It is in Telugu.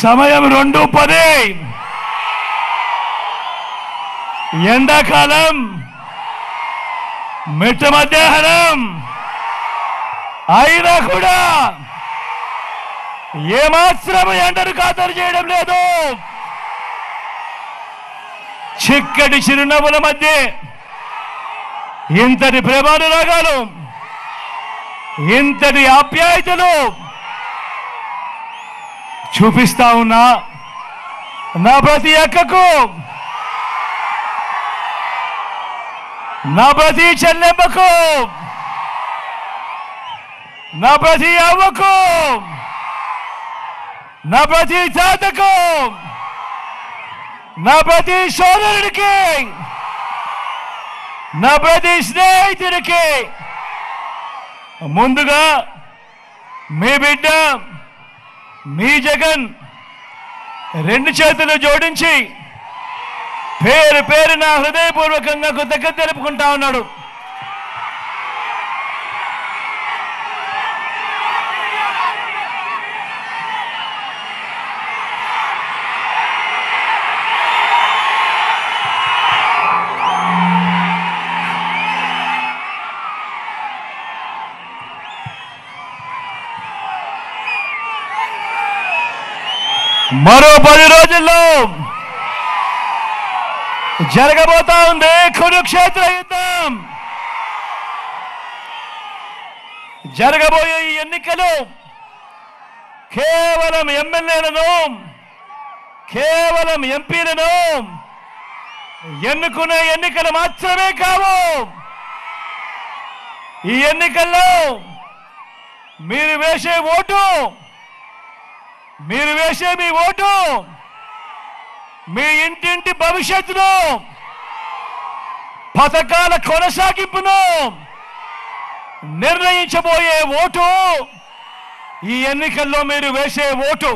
సమయం 2:10 ఎండాకాలం మిట్ట మధ్యాహ్నం అయినా కూడా ఏమాత్రం ఎండను ఖాతరు చేయడం లేదు. చిక్కటి చిరునవ్వుల మధ్య ఇంతటి ప్రేమానురాగాలు, ఇంతటి ఆప్యాయతలు చూపిస్తా ఉన్నా నా ప్రతి అక్కకు, నా ప్రతి చెల్లెమ్మకు, నా ప్రతి అవ్వకు, నా ప్రతి తాతకు, నా ప్రతి సోదరుడికి, నా ప్రతి స్నేహితుడికి ముందుగా మీ బిడ్డ మీ జగన్ రెండు చేతులు జోడించి పేరు పేరున హృదయపూర్వకంగా కృతజ్ఞత తెలుపుకుంటా ఉన్నాడు. మరో 10 రోజుల్లో జరగబోతా ఉంది కురుక్షేత్ర యుద్ధం. జరగబోయే ఈ ఎన్నికలు కేవలం ఎమ్మెల్యేలను, కేవలం ఎంపీలను ఎన్నుకునే ఎన్నికలు మాత్రమే కావు. ఈ ఎన్నికల్లో మీరు వేసే ఓటు, మీరు వేసే మీ ఓటు మీ ఇంటింటి భవిష్యత్తును, పథకాల కొనసాగింపును నిర్ణయించబోయే ఓటు. ఈ ఎన్నికల్లో మీరు వేసే ఓటు